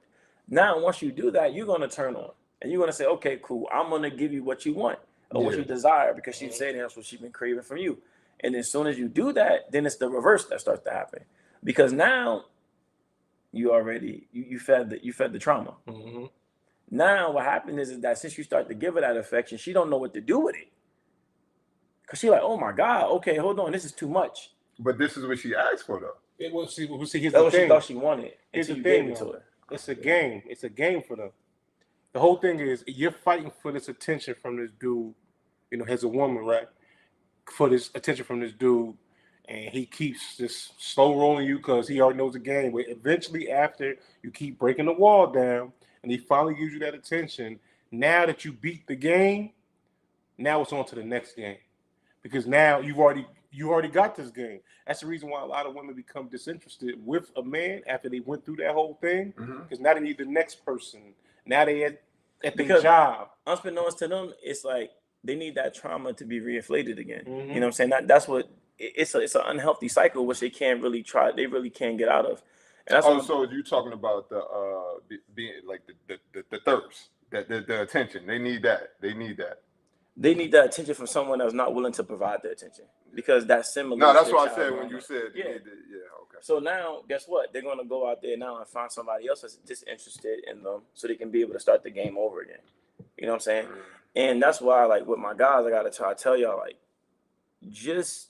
now, once you do that, you're gonna turn on and you're gonna say, okay, cool, I'm gonna give you what you want or what you desire, because she's saying that's what she's been craving from you. And as soon as you do that, then it's the reverse that starts to happen, because now you already you fed the trauma. Now what happened is that since you start to give her that affection, she don't know what to do with it. Cause she like, oh my God, okay, hold on, this is too much. But this is what she asked for, though. It was see. Here's That's the what she thing. thought she wanted Here's until the you thing, gave it to though. her. It's a game. It's a game for them. The whole thing is you're fighting for this attention from this dude. You know, as a woman, right? For this attention from this dude, and he keeps just slow rolling you because he already knows the game. But eventually, after you keep breaking the wall down, and he finally gives you that attention, now that you beat the game, now it's on to the next game, because now you already got this game. That's the reason why a lot of women become disinterested with a man after they went through that whole thing, because now they need the next person. Now they at their Because job. unbeknownst to them, it's like they need that trauma to be reinflated again. Mhm. You know what I'm saying? That's what it's an unhealthy cycle which they can't really try. They really can't get out of. And that's Oh, what so you talking about the being like the thirst, the attention. They need that. They need that. they need that attention from someone that's not willing to provide the attention, because that's similar. No, to that's their what I child said growing when you up. said they Yeah. need the, yeah, okay. So now, guess what? They're gonna go out there now and find somebody else that's disinterested in them, so they can be able to start the game over again. You know what I'm saying? And that's why, like with my guys, I gotta try to tell y'all, like, just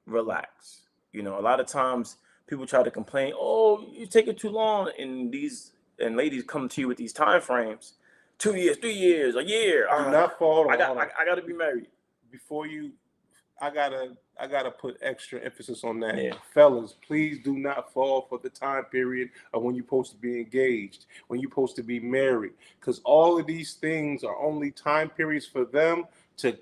relax. You know, a lot of times people try to complain, oh, you take it too long, and ladies come to you with these time frames, 2 years, 3 years, a year. Do not fall. I gotta be married. Before you, I gotta put extra emphasis on that. Yeah. Fellas, please do not fall for the time period of when you're supposed to be engaged, when you're supposed to be married, because all of these things are only time periods for them to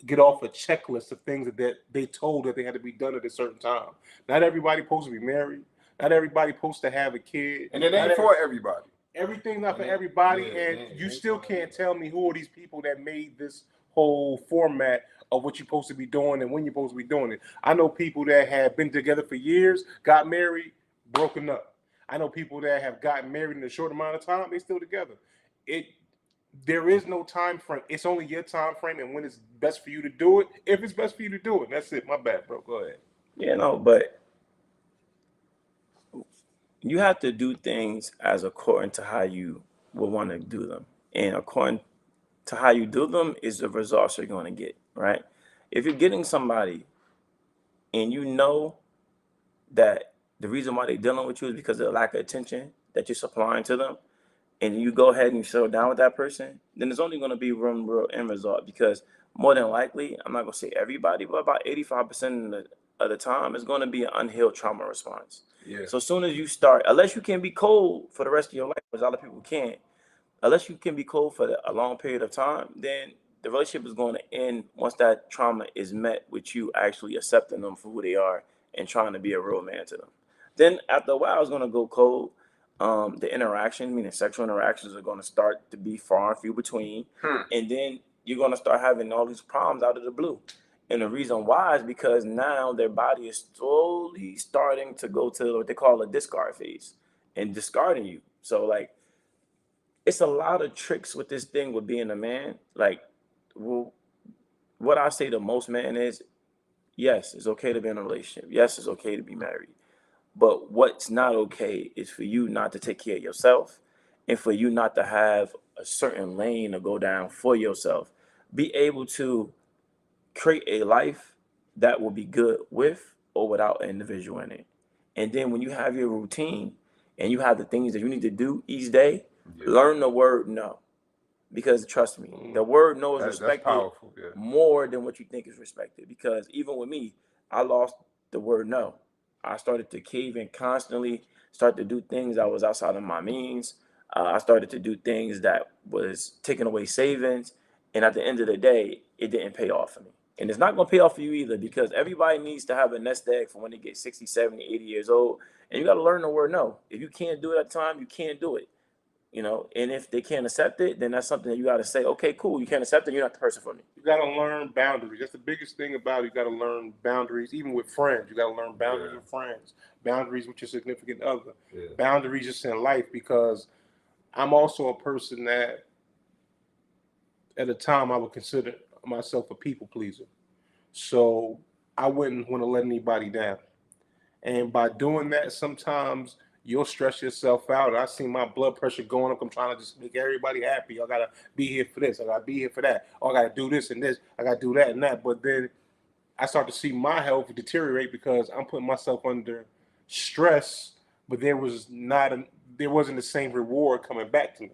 get off a checklist of things that they told that they had to be done at a certain time. Not everybody supposed to be married. Not everybody supposed to have a kid. And it Not ain't for everybody. Everything's not for everybody, Yeah, and you still can't tell me who are these people that made this whole format of what you're supposed to be doing and when you're supposed to be doing it. I know people that have been together for years, got married, broken up. I know people that have gotten married in a short amount of time, they still together. There is no time frame. It's only your time frame and when it's best for you to do it. If it's best for you to do it, that's it. My bad, bro. Go ahead. Yeah, no, but you have to do things as according to how you would want to do them, and according to how you do them is the results you're going to get, right? If you're getting somebody and you know that the reason why they're dealing with you is because of the lack of attention that you're supplying to them, and you go ahead and you settle down with that person, then there's only going to be one real end result, because more than likely, I'm not going to say everybody, but about 85% of the time, it's going to be an unhealed trauma response. Yeah. So as soon as you start, unless you can be cold for the rest of your life, which a lot of people can't, unless you can be cold for a long period of time, then the relationship is going to end once that trauma is met with you actually accepting them for who they are and trying to be a real man to them. Then after a while, it's going to go cold. The interaction, meaning sexual interactions, are going to start to be far and few between. And then you're going to start having all these problems out of the blue. And the reason why is because now their body is slowly starting to go to what they call a discard phase and discarding you. So, like, it's a lot of tricks with this thing with being a man. Like, well, what I say to most men is, yes, it's okay to be in a relationship. Yes, it's okay to be married. But what's not okay is for you not to take care of yourself, and for you not to have a certain lane to go down for yourself. Be able to create a life that will be good with or without an individual in it. And then when you have your routine and you have the things that you need to do each day, learn the word no. Because trust me, the word no is That's respected powerful. Yeah. more than what you think is respected. Because even with me, I lost the word no. I started to cave in constantly, start to do things that was outside of my means. I started to do things that was taking away savings. And at the end of the day, it didn't pay off for me. And it's not going to pay off for you either, because everybody needs to have a nest egg for when they get 60, 70, 80 years old. And you got to learn the word no. If you can't do it at the time, you can't do it. You know, and if they can't accept it, then that's something that you got to say, okay, cool, you can't accept it, you're not the person for me. You got to learn boundaries. That's the biggest thing about it. You got to learn boundaries, even with friends. You got to learn boundaries with friends, boundaries with your significant other, boundaries just in life. Because I'm also a person that, at a time, I would consider myself a people pleaser. So I wouldn't want to let anybody down. And by doing that, sometimes you'll stress yourself out. I see my blood pressure going up. I'm trying to just make everybody happy. I gotta be here for this. I gotta be here for that. Oh, I gotta do this and this. I gotta do that and that. But then I start to see my health deteriorate because I'm putting myself under stress. But there wasn't the same reward coming back to me.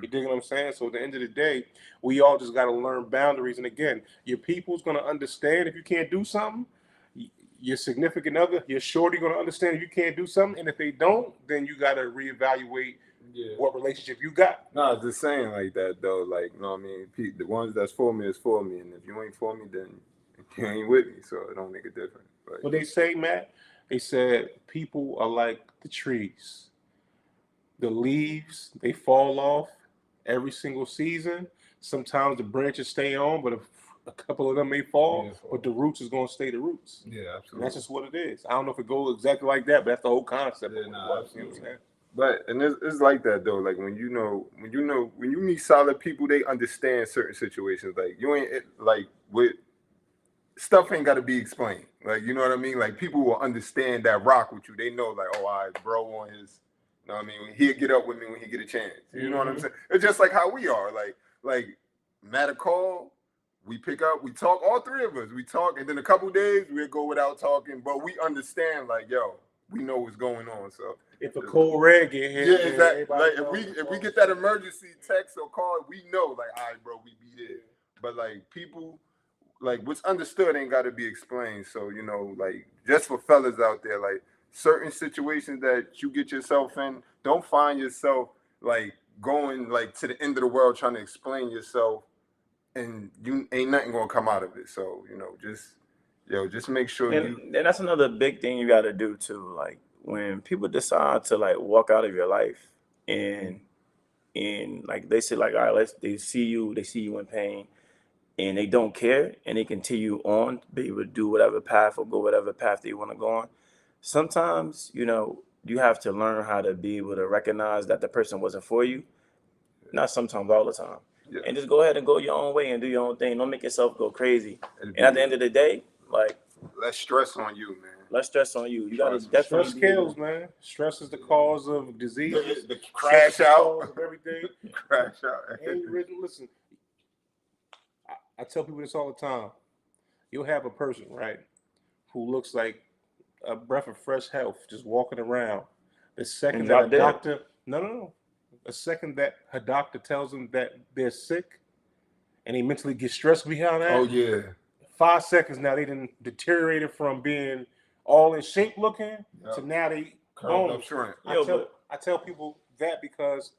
You dig what I'm saying? So at the end of the day, we all just got to learn boundaries. And again, your people's gonna understand if you can't do something. Your significant other, your shorty, gonna understand if you can't do something. And if they don't, then you gotta reevaluate what relationship you got. No, it's just saying like that though. Like, you know what I mean? The ones that's for me is for me, and if you ain't for me, then you ain't with me. So it don't make a difference. But What they say, Matt, they said people are like the trees. The leaves, they fall off every single season. Sometimes the branches stay on, but a couple of them may fall, but the roots is going to stay the roots. yeah, And absolutely. that's just what it is. I don't know if it goes exactly like that, but that's the whole concept. Yeah, of nah, what it was, absolutely. you know what I'm saying? But and it's like that though. Like when you meet solid people, they understand certain situations. Like you ain't like with stuff ain't got to be explained. Like you know what I mean. Like people will understand that rock with you. They know like, oh, all right, bro on his. You know what I mean? He'll get up with me when he get a chance. You know what I'm saying? It's just like how we are. Like Matt a call, we pick up, we talk. All three of us, we talk, and then a couple days we'll go without talking. But we understand. Like yo, we know what's going on. So. If a cold red get hit, Yeah, then exactly. everybody Like knows if we get that emergency text or call, we know like, all right, bro, we be there. But like people, like what's understood ain't got to be explained. So you know, like just for fellas out there, like certain situations that you get yourself in, don't find yourself like going like to the end of the world trying to explain yourself, and you ain't nothing gonna come out of it. So you know, just make sure you. And that's another big thing you got to do too. Like when people decide to like walk out of your life, and like they say like, all right, they see you in pain, and they don't care, and they continue on to be able to do whatever path or go whatever path they want to go on. Sometimes you have to learn how to be able to recognize that the person wasn't for you. Not sometimes, all the time. Yeah. And just go ahead and go your own way and do your own thing. Don't make yourself go crazy. And at the end of the day, like, less stress on you, man. less stress on you. You gotta Stress definitely Stress kills, man. Stress is the cause of disease. The crash out. Of everything. Crash out. And listen, I tell people this all the time. You'll have a person, right, who looks like a breath of fresh health, just walking around. The second And that a drop dead. doctor, no. The second that a doctor tells them that they're sick, and they mentally get stressed behind that. Oh yeah. 5 seconds now, they done deteriorated from being all in shape looking to now they Curled bones. up shrimp. I tell people that because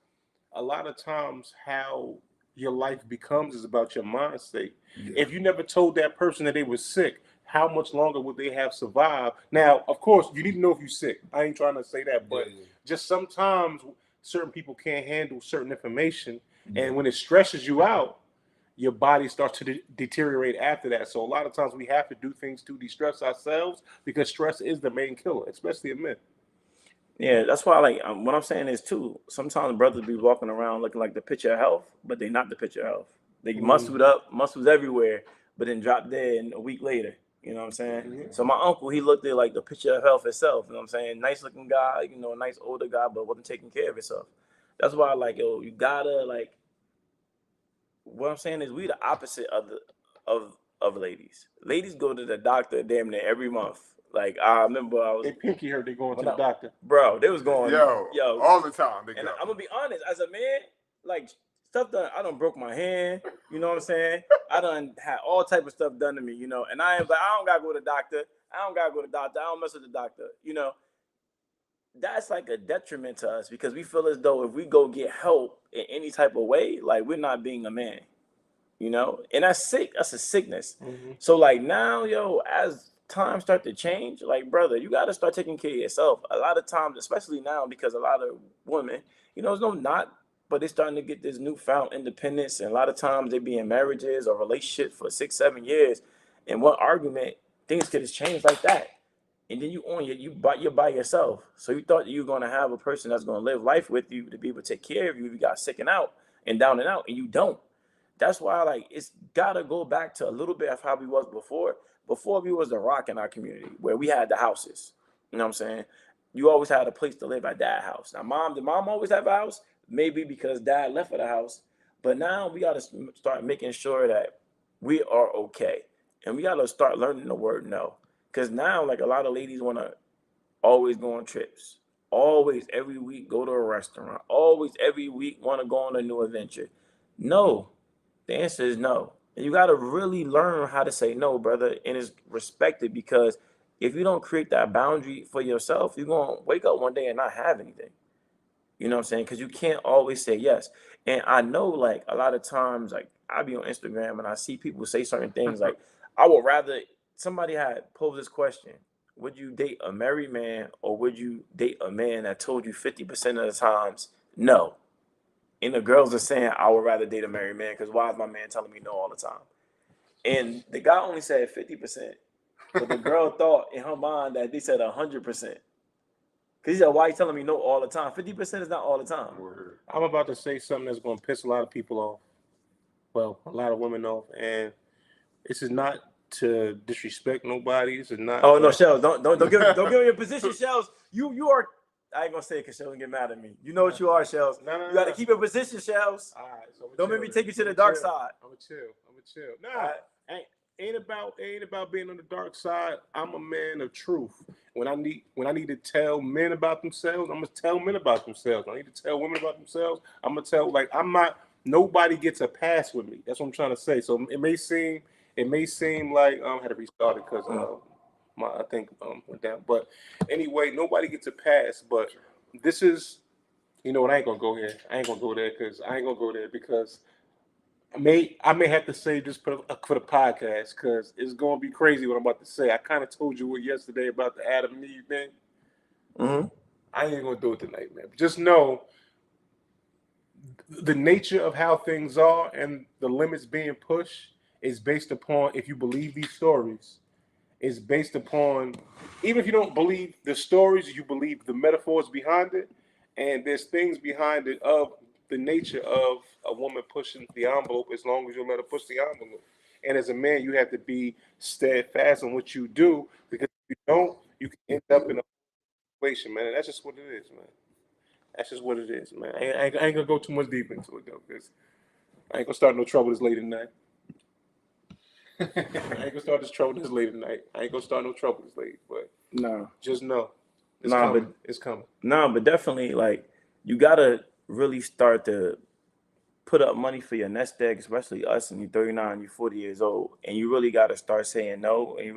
a lot of times how your life becomes is about your mind state. Yeah. If you never told that person that they were sick, how much longer would they have survived? Now, of course, you need to know if you're sick. I ain't trying to say that, but just sometimes certain people can't handle certain information, and when it stresses you out, your body starts to deteriorate after that. So a lot of times we have to do things to de-stress ourselves because stress is the main killer, especially in men. Yeah, that's why like what I'm saying is too, sometimes brothers be walking around looking like the picture of health, but they not the picture of health. They muscled up, muscles everywhere, but then drop dead and a week later. You know what I'm saying? So my uncle, he looked at like the picture of health itself. You know what I'm saying? Nice looking guy, a nice older guy, but wasn't taking care of himself. That's why like, yo, you gotta like, what I'm saying is we the opposite of ladies. Ladies go to the doctor damn near every month. Like I remember They pinky hurt, they going to the doctor. Bro, they was going Yo, all the time. And I'm gonna be honest, as a man, like stuff done, I done broke my hand, you know what I'm saying? I done had all type of stuff done to me, and I ain't like, I don't gotta go to the doctor. I don't mess with the doctor, That's like a detriment to us because we feel as though if we go get help in any type of way, like we're not being a man, and that's sick. That's a sickness. So like now, as times start to change, like brother, you got to start taking care of yourself. A lot of times, especially now, because a lot of women, it's no not, but they're starting to get this newfound independence, and a lot of times they be in marriages or relationships for 6-7 years, and one argument, things could have changed like that. And then you're by yourself. So you thought you were gonna have a person that's gonna live life with you to be able to take care of you if you got sick and out and down and out, and you don't. That's why like it's gotta go back to a little bit of how we was before. Before we was the rock in our community where we had the houses. You know what I'm saying? you always had a place to live at dad's house. Now, did mom always have a house? Maybe because dad left for the house. But now we got to start making sure that we are okay. And we got to start learning the word no. Because now, like, a lot of ladies want to always go on trips. Always, every week, go to a restaurant. Always, every week, want to go on a new adventure. No. The answer is no. And you got to really learn how to say no, brother. And it's respected, because if you don't create that boundary for yourself, you're going to wake up one day and not have anything. You know what I'm saying? Because you can't always say yes. And I know, like, a lot of times, like, I be on Instagram and I see people say certain things like, I would rather, somebody had posed this question: would you date a married man, or would you date a man that told you 50% of the times no? And the girls are saying, I would rather date a married man, because why is my man telling me no all the time? And the guy only said 50%. But the girl thought in her mind that they said 100%. Because he said, why are you telling me no all the time? 50% is not all the time. I'm about to say something that's going to piss a lot of people off. Well, a lot of women off. And this is not to disrespect nobody. This is not. Oh, no, Shells. Don't give me your position, Shells. You are. I ain't gonna say it because Shells get mad at me. You know what you are, Shells. No, you got to keep your position, Shells. All right, so don't make me take you to the dark side. I'm gonna chill. Nah, ain't about being on the dark side. I'm a man of truth. When I need to tell men about themselves, I'm gonna tell men about themselves. When I need to tell women about themselves, I'm gonna tell. Like, I'm not. Nobody gets a pass with me. That's what I'm trying to say. So it may seem like I had to restart it because I think went down. But anyway, nobody gets a pass. But this is, you know what? I ain't gonna go here. I ain't gonna go there because I may have to say this for the podcast, because it's gonna be crazy what I'm about to say. I kind of told you yesterday about the Adam and Eve thing. Mm-hmm. I ain't gonna do it tonight, man. Just know the nature of how things are and the limits being pushed is based upon, if you believe these stories, is based upon, even if you don't believe the stories, you believe the metaphors behind it, and there's things behind it of the nature of a woman pushing the envelope, as long as you let her push the envelope. And as a man, you have to be steadfast in what you do, because if you don't, you can end up in a situation, man. And that's just what it is, man. That's just what it is, man. I ain't gonna go too much deep into it, though, because I ain't gonna start no trouble this late at night. I ain't gonna start this trouble this late at night. I ain't gonna start no trouble this late, but No. just know it's coming. It's coming. No, but definitely, like, you gotta really start to put up money for your nest egg, especially us, and you're 39, you're 40 years old, and you really gotta start saying no, and you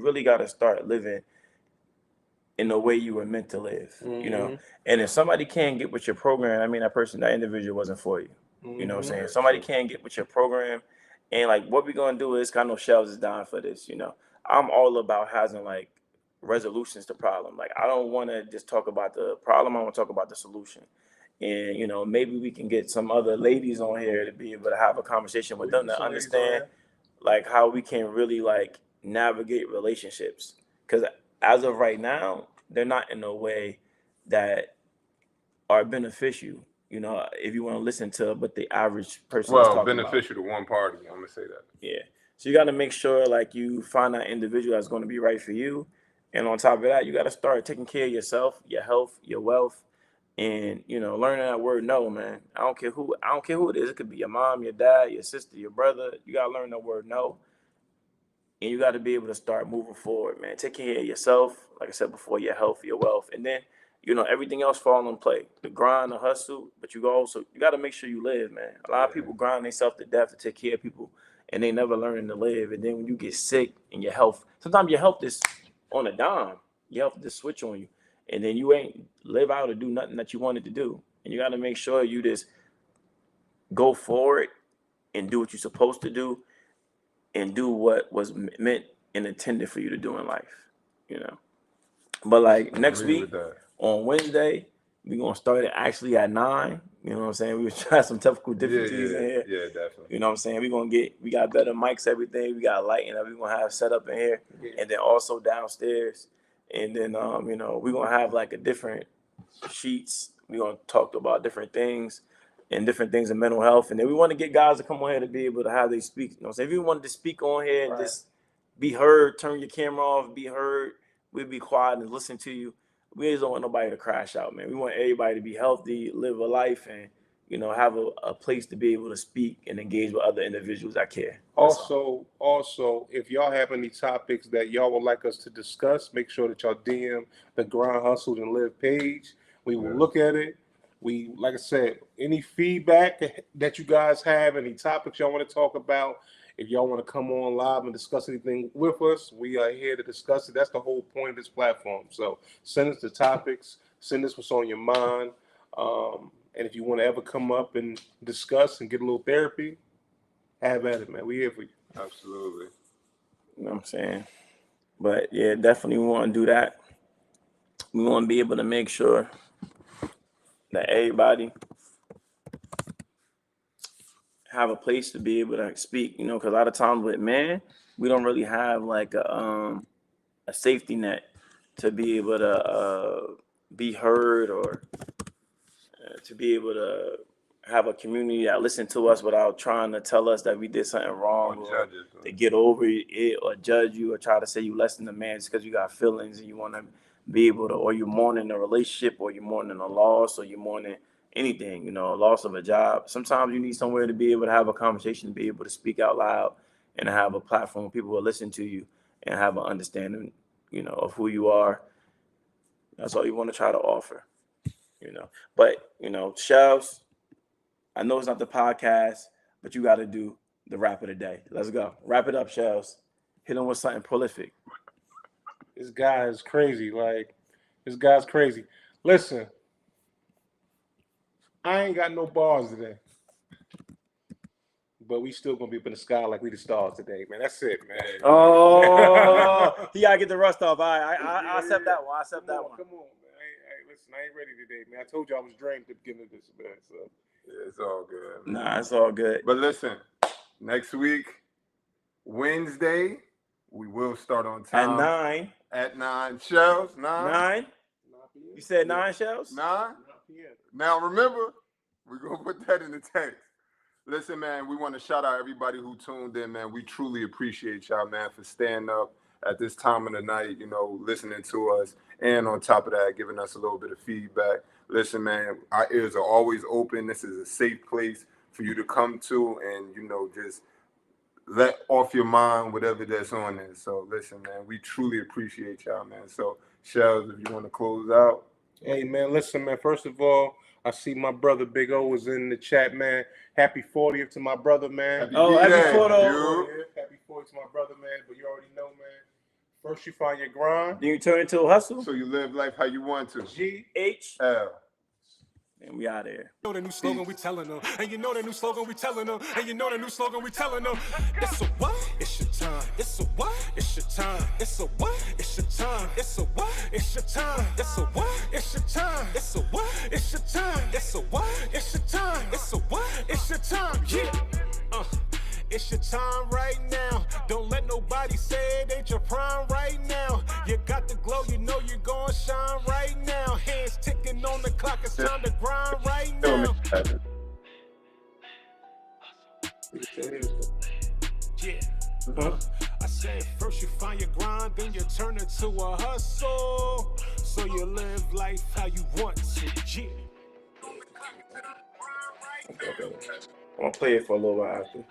really gotta start living in the way you were meant to live, you know. And if somebody can't get with your program, I mean, that individual wasn't for you. You know what I'm saying? If somebody can't get with your program, and like, what we're gonna do is, I know Shells is down for this, you know. I'm all about having like resolutions to problem. Like, I don't want to just talk about the problem. I want to talk about the solution. And, you know, maybe we can get some other ladies on here to be able to have a conversation with them to understand like how we can really like navigate relationships. Because as of right now, they're not in a way that are beneficial. You know, if you want to listen to what the average person is talking beneficial to one party. I'm gonna say that. Yeah. So you got to make sure like you find that individual that's going to be right for you. And on top of that, you got to start taking care of yourself, your health, your wealth, and, you know, learning that word no, man. I don't care who it is. It could be your mom, your dad, your sister, your brother. You got to learn that word no. And you got to be able to start moving forward, man. Take care of yourself, like I said before, your health, your wealth, and then, you know, everything else fall in play. The grind, the hustle, but you got to make sure you live, man. A lot of people grind themselves to death to take care of people, and they never learn to live. And then when you get sick and your health, sometimes your health is on a dime. Your health just switch on you, and then you ain't live out or do nothing that you wanted to do. And you got to make sure you just go forward and do what you're supposed to do, and do what was meant and intended for you to do in life, you know. But like next week on Wednesday, we're gonna start it actually at 9. You know what I'm saying? We were trying some technical difficulties in here. Yeah, definitely. You know what I'm saying? We got better mics, everything. We got lighting that we're gonna have set up in here, and then also downstairs. And then you know, we're gonna have like a different sheets. We're gonna talk about different things and different things in mental health. And then we want to get guys to come on here to be able to have they speak. You know, so if you wanted to speak on here and just be heard, turn your camera off, be heard, we'll be quiet and listen to you. we just don't want nobody to crash out, man. We want everybody to be healthy, live a life, and have a place to be able to speak and engage with other individuals that care. That's all. Also, if y'all have any topics that y'all would like us to discuss, make sure that y'all DM the Grind Hustle and Live page. We will look at it. We, like I said, any feedback that you guys have, any topics y'all want to talk about, if y'all want to come on live and discuss anything with us, we are here to discuss it. That's the whole point of this platform. So send us the topics, send us what's on your mind. And if you want to ever come up and discuss and get a little therapy, have at it, man. We here for you. Absolutely. You know what I'm saying? But yeah, definitely we want to do that. We want to be able to make sure that everybody have a place to be able to speak, because a lot of times with men, we don't really have like a safety net to be able to be heard, or to be able to have a community that listen to us without trying to tell us that we did something wrong, or to get over it, or judge you, or try to say you less than a man just because you got feelings and you want to be able to, or you're mourning a relationship, or you're mourning a loss, or you're mourning anything, a loss of a job. Sometimes you need somewhere to be able to have a conversation, to be able to speak out loud, and to have a platform where people will listen to you and have an understanding, of who you are. That's all you want to try to offer, But, Shells, I know it's not the podcast, but you got to do the rap of the day. Let's go. Wrap it up, Shells. Hit him with something prolific. This guy is crazy. This guy's crazy. Listen, I ain't got no bars today, but we still gonna be up in the sky like we the stars today, man. That's it, man. Oh, he gotta get the rust off. I accept that one. I accept that one. Come on, man. Listen, I ain't ready today, man. I told you I was drained at the beginning of this, man. So Yeah, it's all good, man. Nah, it's all good. But listen, next week, Wednesday, we will start on time. At 9. Shells, 9? 9? You said 9, Shells? 9? Now remember, we're going to put that in the text. Listen, man, we want to shout out everybody who tuned in, man. We truly appreciate y'all, man, for staying up at this time of the night, listening to us. And on top of that, giving us a little bit of feedback. Listen, man, our ears are always open. This is a safe place for you to come to and, just let off your mind whatever that's on there. So listen, man, we truly appreciate y'all, man. So Shells, if you want to close out. Hey, man, listen, man. First of all, I see my brother Big O was in the chat, man. Happy 40th to my brother, man. Happy 40th. Happy 40th to my brother, man. But you already know, man. First you find your grind. Then you turn into a hustle. So you live life how you want to. GHL. And we out there. You know the new slogan we telling them, and you know the new slogan we telling them, and you know the new slogan we telling them. It's a what? It's your time. It's a what? It's your time. It's a what? It's your time. It's a what? It's your time. It's a what? It's your time. It's a what? It's your time. It's a what? It's your time. It's a what? It's your time. Yeah. It's your time right now. Don't let nobody say it ain't your prime right now. You got the glow, you know you're gonna shine right now. Hands ticking on the clock, it's time to grind right now. Yeah. I said first you find your grind, then you turn it to a hustle. So you live life how you want to. Yeah. I'm gonna play it for a little while after.